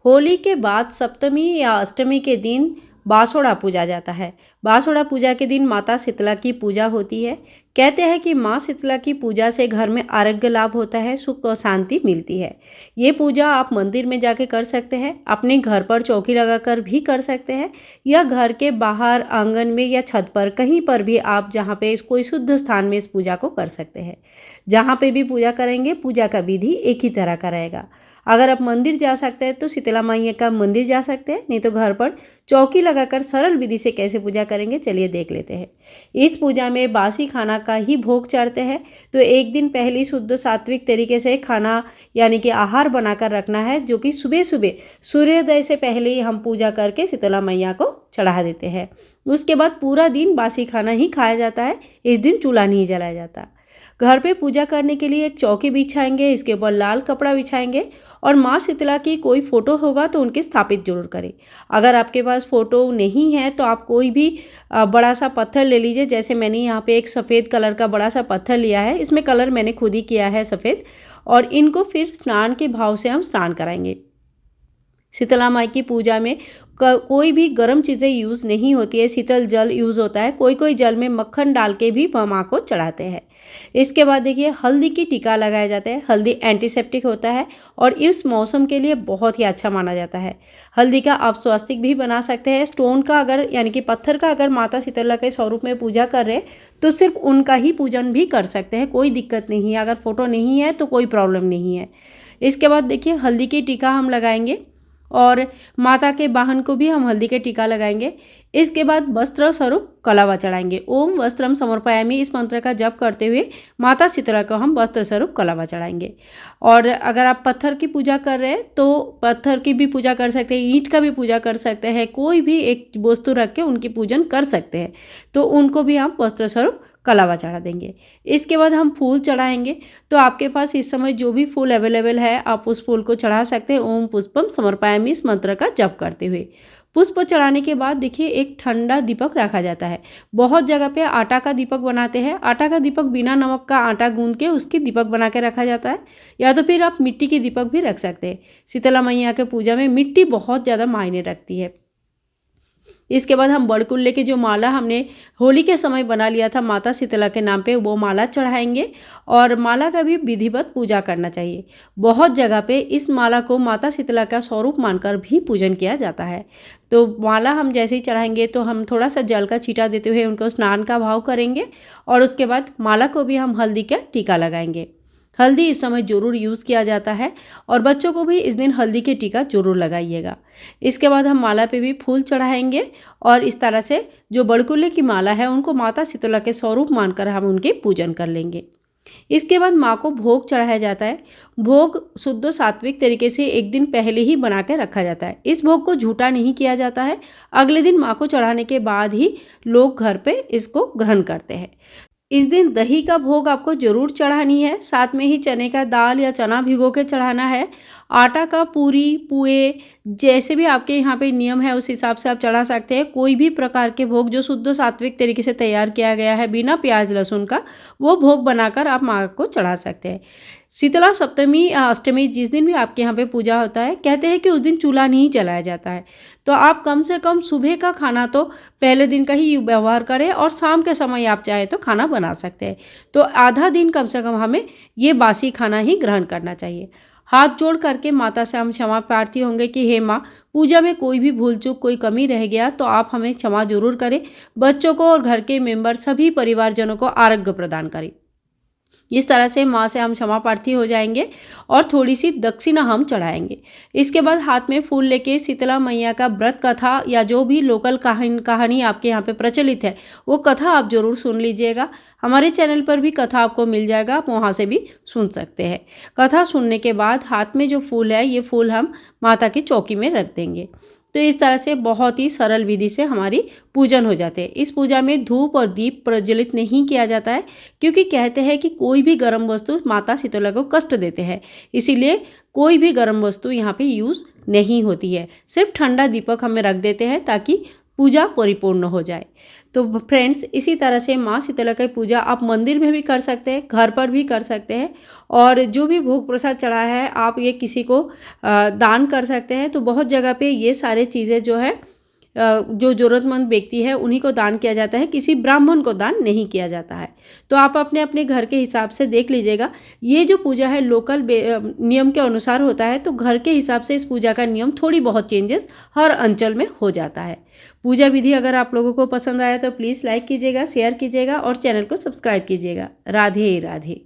होली के बाद सप्तमी या अष्टमी के दिन बासोड़ा पूजा जाता है। बासोड़ा पूजा के दिन माता शीतला की पूजा होती है। कहते हैं कि माँ शीतला की पूजा से घर में आरोग्य लाभ होता है, सुख और शांति मिलती है। ये पूजा आप मंदिर में जाके कर सकते हैं, अपने घर पर चौकी लगाकर भी कर सकते हैं, या घर के बाहर आंगन में या छत पर कहीं पर भी आप जहाँ पे कोई शुद्ध स्थान में इस पूजा को कर सकते हैं। जहाँ पे भी पूजा करेंगे, पूजा का विधि एक ही तरह का रहेगा। अगर आप मंदिर जा सकते हैं तो शीतला मैया का मंदिर जा सकते हैं, नहीं तो घर पर चौकी लगाकर सरल विधि से कैसे पूजा करेंगे चलिए देख लेते हैं। इस पूजा में बासी खाना का ही भोग चढ़ते हैं, तो एक दिन पहले शुद्ध सात्विक तरीके से खाना यानी कि आहार बनाकर रखना है, जो कि सुबह सुबह सूर्योदय से पहले ही हम पूजा करके शीतला मैया को चढ़ा देते हैं। उसके बाद पूरा दिन बासी खाना ही खाया जाता है। इस दिन चूल्हा नहीं जलाया जाता। घर पे पूजा करने के लिए एक चौकी बिछाएंगे, इसके ऊपर लाल कपड़ा बिछाएंगे और माँ शीतला की कोई फ़ोटो होगा तो उनके स्थापित जरूर करें। अगर आपके पास फ़ोटो नहीं है तो आप कोई भी बड़ा सा पत्थर ले लीजिए। जैसे मैंने यहाँ पे एक सफ़ेद कलर का बड़ा सा पत्थर लिया है, इसमें कलर मैंने खुद ही किया है सफ़ेद, और इनको फिर स्नान के भाव से हम स्नान कराएंगे। शीतला माई की पूजा में कोई भी गर्म चीज़ें यूज़ नहीं होती है, शीतल जल यूज़ होता है। कोई कोई जल में मक्खन डाल के भी माँ को चढ़ाते हैं। इसके बाद देखिए हल्दी की टीका लगाया जाता है। हल्दी एंटीसेप्टिक होता है और इस मौसम के लिए बहुत ही अच्छा माना जाता है। हल्दी का आप स्वास्तिक भी बना सकते हैं। स्टोन का अगर यानी कि पत्थर का अगर माता शीतला के स्वरूप में पूजा कर रहे हैं तो सिर्फ उनका ही पूजन भी कर सकते हैं, कोई दिक्कत नहीं है। अगर फोटो नहीं है तो कोई प्रॉब्लम नहीं है। इसके बाद देखिए हल्दी की टीका हम लगाएंगे और माता के वाहन को भी हम हल्दी के टीका लगाएंगे। इसके बाद वस्त्र स्वरूप कलावा चढ़ाएंगे। ओम वस्त्रम समर्पयामि इस मंत्र का जप करते हुए माता शीतला को हम वस्त्र स्वरूप कलावा चढ़ाएंगे। और अगर आप पत्थर की पूजा कर रहे हैं तो पत्थर की भी पूजा कर सकते हैं, ईंट का भी पूजा कर सकते हैं, कोई भी एक वस्तु रख के उनकी पूजन कर सकते हैं, तो उनको भी हम वस्त्र स्वरूप कलावा चढ़ा देंगे। इसके बाद हम फूल चढ़ाएंगे। तो आपके पास इस समय जो भी फूल अवेलेबल है आप उस फूल को चढ़ा सकते हैं। ओम पुष्पम समर्पयामि इस मंत्र का जप करते हुए पुष्प चढ़ाने के बाद देखिए एक ठंडा दीपक रखा जाता है। बहुत जगह पे आटा का दीपक बनाते हैं। आटा का दीपक बिना नमक का आटा गूंद के उसकी दीपक बना के रखा जाता है, या तो फिर आप मिट्टी की दीपक भी रख सकते हैं। शीतला मैया के पूजा में मिट्टी बहुत ज़्यादा मायने रखती है। इसके बाद हम बड़कुल्ले की जो माला हमने होली के समय बना लिया था माता शीतला के नाम पे, वो माला चढ़ाएंगे और माला का भी विधिवत पूजा करना चाहिए। बहुत जगह पे इस माला को माता शीतला का स्वरूप मानकर भी पूजन किया जाता है। तो माला हम जैसे ही चढ़ाएंगे तो हम थोड़ा सा जल का छींटा देते हुए उनको स्नान का भाव करेंगे और उसके बाद माला को भी हम हल्दी का टीका लगाएंगे। हल्दी इस समय ज़रूर यूज़ किया जाता है और बच्चों को भी इस दिन हल्दी के टीका ज़रूर लगाइएगा। इसके बाद हम माला पे भी फूल चढ़ाएंगे और इस तरह से जो बड़कुल्ले की माला है उनको माता शीतला के स्वरूप मानकर हम उनके पूजन कर लेंगे। इसके बाद माँ को भोग चढ़ाया जाता है। भोग शुद्ध सात्विक तरीके से एक दिन पहले ही बना के रखा जाता है। इस भोग को झूठा नहीं किया जाता है। अगले दिन माँ को चढ़ाने के बाद ही लोग घर पे इसको ग्रहण करते हैं। इस दिन दही का भोग आपको जरूर चढ़ानी है, साथ में ही चने का दाल या चना भिगो के चढ़ाना है। आटा का पूरी पुए जैसे भी आपके यहाँ पे नियम है उस हिसाब से आप चढ़ा सकते हैं। कोई भी प्रकार के भोग जो शुद्ध सात्विक तरीके से तैयार किया गया है बिना प्याज लहसुन का, वो भोग बनाकर आप माँ को चढ़ा सकते हैं। शीतला सप्तमी या अष्टमी जिस दिन भी आपके यहाँ पे पूजा होता है, कहते हैं कि उस दिन चूल्हा नहीं जलाया जाता है। तो आप कम से कम सुबह का खाना तो पहले दिन का ही व्यवहार करें और शाम के समय आप चाहे तो खाना बना सकते हैं। तो आधा दिन कम से कम हमें ये बासी खाना ही ग्रहण करना चाहिए। हाथ जोड़ करके माता से हम क्षमा प्रार्थी होंगे कि हे माँ, पूजा में कोई भी भूल चूक कोई कमी रह गया तो आप हमें क्षमा जरूर करें। बच्चों को और घर के मेंबर सभी परिवारजनों को आरोग्य प्रदान करें। इस तरह से माँ से हम क्षमा प्रार्थी हो जाएंगे और थोड़ी सी दक्षिणा हम चढ़ाएंगे। इसके बाद हाथ में फूल लेके शीतला मैया का व्रत कथा या जो भी लोकल कहानी आपके यहाँ पे प्रचलित है वो कथा आप जरूर सुन लीजिएगा। हमारे चैनल पर भी कथा आपको मिल जाएगा, आप वहाँ से भी सुन सकते हैं। कथा सुनने के बाद हाथ में जो फूल है ये फूल हम माता की चौकी में रख देंगे। तो इस तरह से बहुत ही सरल विधि से हमारी पूजन हो जाते हैं। इस पूजा में धूप और दीप प्रज्वलित नहीं किया जाता है, क्योंकि कहते हैं कि कोई भी गर्म वस्तु माता शीतला को कष्ट देते हैं, इसीलिए कोई भी गर्म वस्तु यहाँ पे यूज़ नहीं होती है। सिर्फ ठंडा दीपक हमें रख देते हैं ताकि पूजा परिपूर्ण हो जाए। तो फ्रेंड्स, इसी तरह से माँ शीतला की पूजा आप मंदिर में भी कर सकते हैं, घर पर भी कर सकते हैं, और जो भी भोग प्रसाद चढ़ा है आप ये किसी को दान कर सकते हैं। तो बहुत जगह पे ये सारे चीज़ें जो है जो ज़रूरतमंद व्यक्ति है उन्हीं को दान किया जाता है, किसी ब्राह्मण को दान नहीं किया जाता है। तो आप अपने अपने घर के हिसाब से देख लीजिएगा। ये जो पूजा है लोकल नियम के अनुसार होता है, तो घर के हिसाब से इस पूजा का नियम थोड़ी बहुत चेंजेस हर अंचल में हो जाता है। पूजा विधि अगर आप लोगों को पसंद आया तो प्लीज़ लाइक कीजिएगा, शेयर कीजिएगा और चैनल को सब्सक्राइब कीजिएगा। राधे राधे।